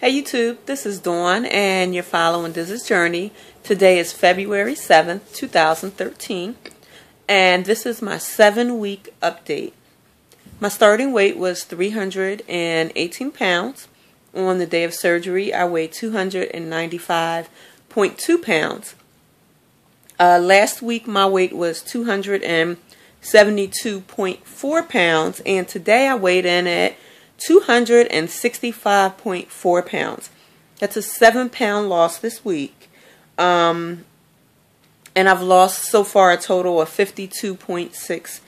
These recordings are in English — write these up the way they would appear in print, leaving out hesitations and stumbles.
Hey YouTube, this is Dawn and you're following DizsJourney. Today is February 7th, 2013 and this is my 7-week update. My starting weight was 318 pounds. On the day of surgery I weighed 295.2 pounds. Last week my weight was 272.4 pounds and today I weighed in at 265.4 pounds. That's a 7-pound loss this week. And I've lost so far a total of 52.6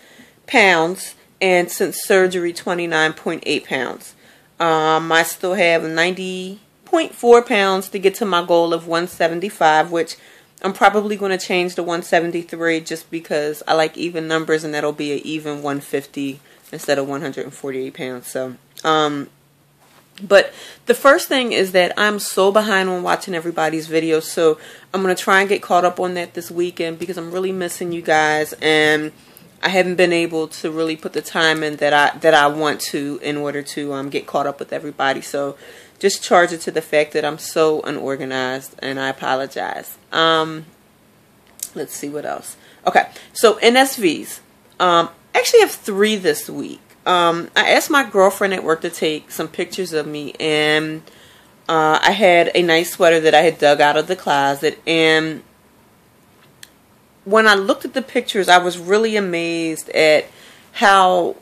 pounds. And since surgery, 29.8 pounds. I still have 90.4 pounds to get to my goal of 175, which I'm probably going to change to 173 just because I like even numbers, and that'll be an even 150 instead of 148 pounds. So, but the first thing is that I'm so behind on watching everybody's videos, so I'm going to try and get caught up on that this weekend because I'm really missing you guys, and I haven't been able to really put the time in that I want to in order to get caught up with everybody. So just charge it to the fact that I'm so unorganized, and I apologize. Let's see what else. Okay, so NSVs. Actually I have 3 this week. I asked my girlfriend at work to take some pictures of me, and I had a nice sweater that I had dug out of the closet, and when I looked at the pictures I was really amazed at how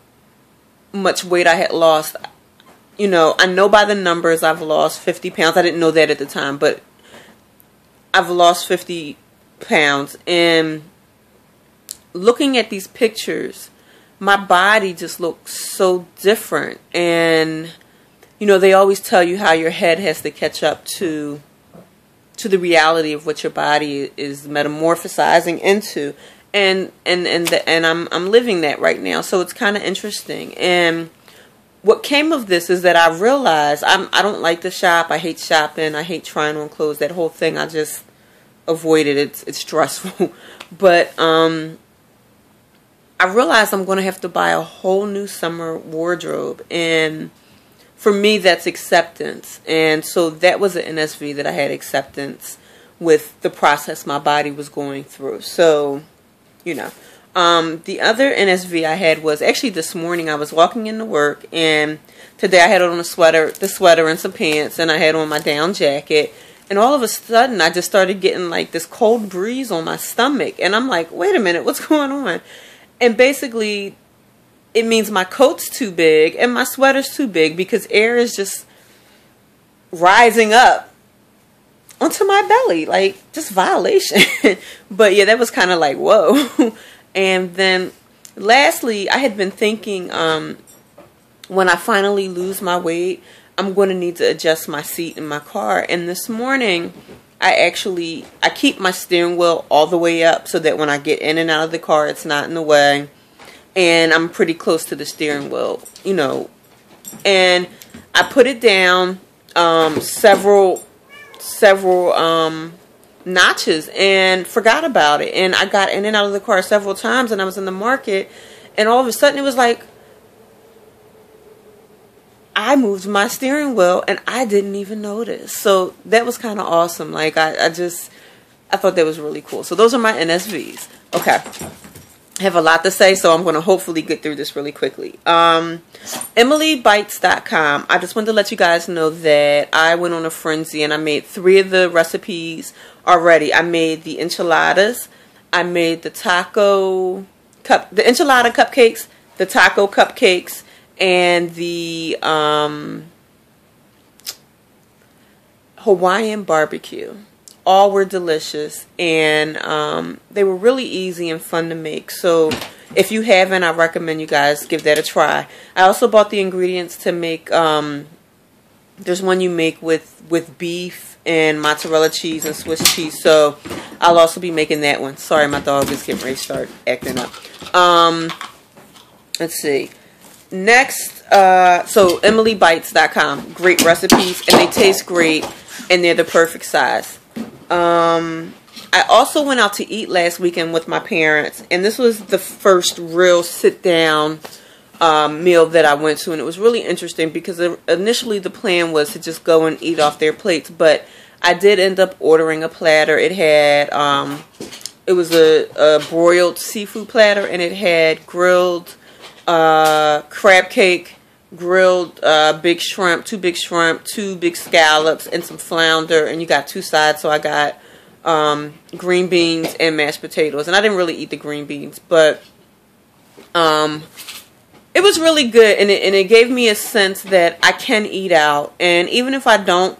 much weight I had lost. You know, I know by the numbers I've lost 50 pounds. I didn't know that at the time, but I've lost 50 pounds, and looking at these pictures, my body just looks so different. And you know, they always tell you how your head has to catch up to the reality of what your body is metamorphosizing into, and I'm living that right now. So it's kind of interesting. And what came of this is that I realized I don't like to shop. I hate shopping. I hate trying on clothes. That whole thing I just avoid it. It's stressful. But I realized I'm going to have to buy a whole new summer wardrobe, and for me that's acceptance. And so that was an NSV, that I had acceptance with the process my body was going through. So, you know, the other NSV I had was actually this morning. I was walking into work, and today I had on the sweater and some pants, and I had on my down jacket, and all of a sudden I just started getting like this cold breeze on my stomach, and I'm like, wait a minute, what's going on? And basically, it means my coat's too big and my sweater's too big because air is just rising up onto my belly, like just violation. But yeah, that was kind of like, whoa. And then lastly, I had been thinking when I finally lose my weight, I'm going to need to adjust my seat in my car. And this morning, I keep my steering wheel all the way up so that when I get in and out of the car, it's not in the way. And I'm pretty close to the steering wheel, you know. And I put it down several notches and forgot about it. And I got in and out of the car several times, and I was in the market, and all of a sudden it was like I moved my steering wheel and I didn't even notice. So that was kind of awesome. Like I thought that was really cool. So those are my NSVs. Okay. I have a lot to say, so I'm going to hopefully get through this really quickly. EmilyBites.com. I just wanted to let you guys know that I went on a frenzy and I made 3 of the recipes already. I made the enchiladas, I made the enchilada cupcakes, the taco cupcakes, and the Hawaiian barbecue. All were delicious, and they were really easy and fun to make. So if you haven't, I recommend you guys give that a try. I also bought the ingredients to make, there's one you make with beef and mozzarella cheese and Swiss cheese. So I'll also be making that one. Sorry, my dog is getting ready to start acting up. Let's see. Next, so EmilyBites.com. Great recipes, and they taste great, and they're the perfect size. I also went out to eat last weekend with my parents, and this was the first real sit down meal that I went to, and it was really interesting because initially the plan was to just go and eat off their plates, but I did end up ordering a platter. It had it was a broiled seafood platter, and it had grilled crab cake, grilled big shrimp, two big scallops, and some flounder, and you got 2 sides. So I got green beans and mashed potatoes, and I didn't really eat the green beans, but it was really good, and it gave me a sense that I can eat out, and even if I don't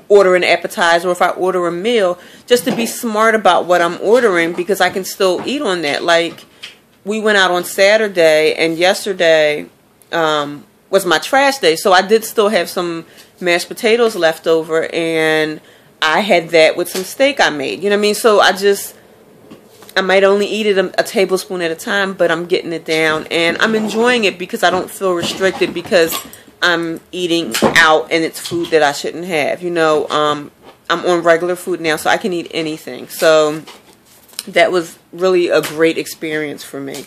order an appetizer, or if I order a meal, just to be smart about what I'm ordering, because I can still eat on that. Like, we went out on Saturday, and yesterday was my trash day, so I did still have some mashed potatoes left over, and I had that with some steak I made. You know what I mean? So I might only eat it a tablespoon at a time, but I'm getting it down, and I'm enjoying it because I don't feel restricted because I'm eating out and it's food that I shouldn't have. You know, I'm on regular food now, so I can eat anything. So that was really a great experience for me.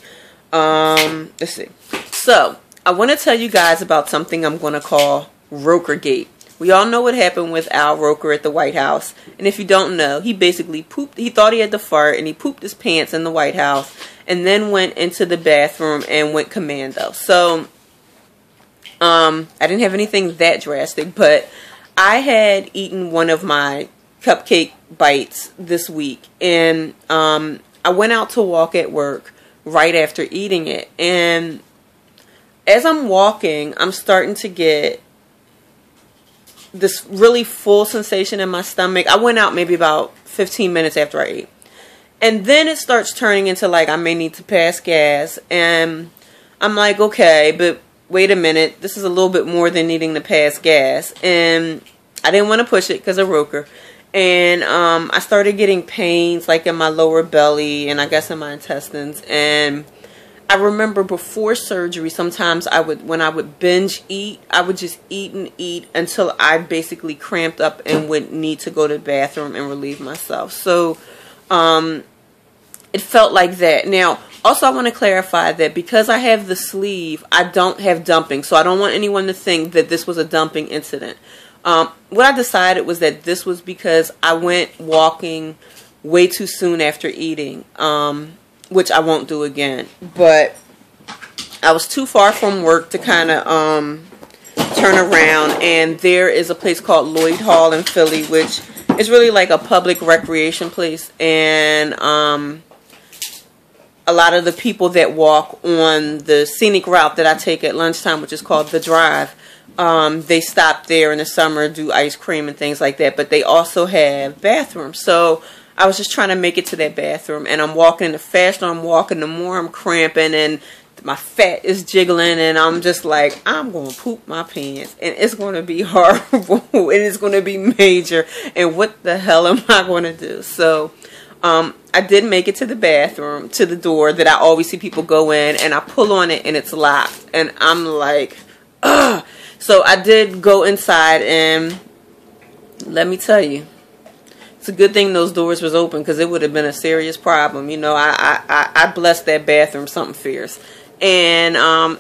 Let's see. So I want to tell you guys about something I'm going to call Rokergate. We all know what happened with Al Roker at the White House. And if you don't know, he basically pooped. He thought he had to fart, and he pooped his pants in the White House, and then went into the bathroom and went commando. So I didn't have anything that drastic, but I had eaten one of my cupcake bites this week, and I went out to walk at work right after eating it. And as I'm walking, I'm starting to get this really full sensation in my stomach. I went out maybe about 15 minutes after I ate. And then it starts turning into like I may need to pass gas. And I'm like, okay, but wait a minute. This is a little bit more than needing to pass gas. And I didn't want to push it because of Roker. And I started getting pains like in my lower belly and I guess in my intestines. And I remember before surgery, sometimes when I would binge eat, I would just eat and eat until I basically cramped up and would need to go to the bathroom and relieve myself. So it felt like that. Now, also I want to clarify that because I have the sleeve, I don't have dumping. So I don't want anyone to think that this was a dumping incident. What I decided was that this was because I went walking way too soon after eating. Which I won't do again, but I was too far from work to kind of turn around, and there is a place called Lloyd Hall in Philly, which is really like a public recreation place, and a lot of the people that walk on the scenic route that I take at lunchtime, which is called The Drive, they stop there in the summer, do ice cream and things like that, but they also have bathrooms. So I was just trying to make it to that bathroom, and I'm walking. The faster I'm walking, the more I'm cramping, and my fat is jiggling, and I'm just like, I'm going to poop my pants, and it's going to be horrible, and it's going to be major, and what the hell am I going to do? So I did make it to the bathroom, to the door that I always see people go in, and I pull on it, and it's locked, and I'm like, ugh. So I did go inside, and let me tell you, it's a good thing those doors was open because it would have been a serious problem. You know, I blessed that bathroom something fierce. And,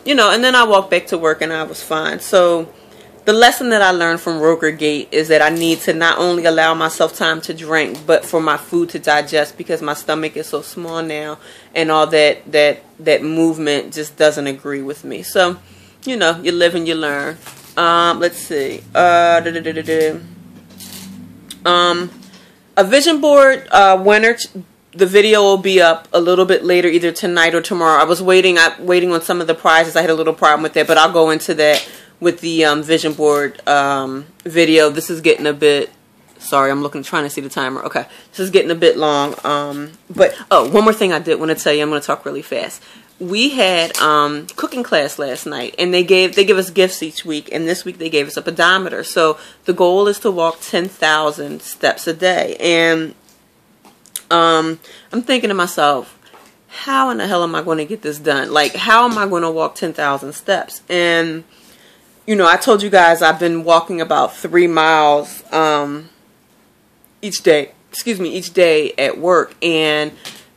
you know, and then I walked back to work and I was fine. So the lesson that I learned from Rokergate is that I need to not only allow myself time to drink, but for my food to digest because my stomach is so small now and all that movement just doesn't agree with me. So, you know, you live and you learn. Let's see. A vision board winner. The video will be up a little bit later, either tonight or tomorrow. I was waiting on some of the prizes. I had a little problem with that, but I'll go into that with the vision board video. This is getting a bit. Sorry, I'm trying to see the timer. Okay, this is getting a bit long. But oh, one more thing I did want to tell you. I'm going to talk really fast. We had cooking class last night, and they give us gifts each week, and this week they gave us a pedometer. So the goal is to walk 10,000 steps a day, and I'm thinking to myself, how in the hell am I going to get this done? Like, how am I going to walk 10,000 steps? And you know, I told you guys I've been walking about 3 miles each day. Each day at work, and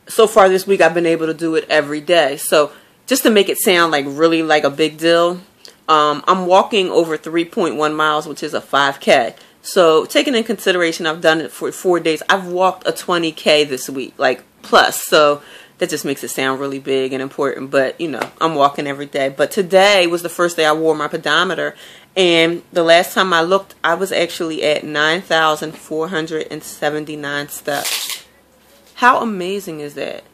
so far this week I've been able to do it every day. So just to make it sound like really like a big deal, I'm walking over 3.1 miles, which is a 5K. So taking in consideration, I've done it for 4 days. I've walked a 20K this week, like plus. So that just makes it sound really big and important. But, you know, I'm walking every day. But today was the first day I wore my pedometer. And the last time I looked, I was actually at 9,479 steps. How amazing is that?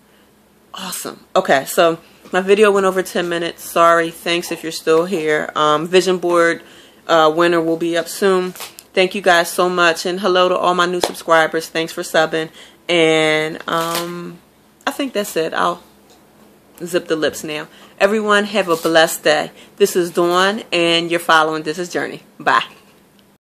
Awesome. Okay, so my video went over 10 minutes. Sorry. Thanks if you're still here. Vision board winner will be up soon. Thank you guys so much. And hello to all my new subscribers. Thanks for subbing. And I think that's it. I'll zip the lips now. Everyone have a blessed day. This is Dawn, and you're following DizsJourney. Bye.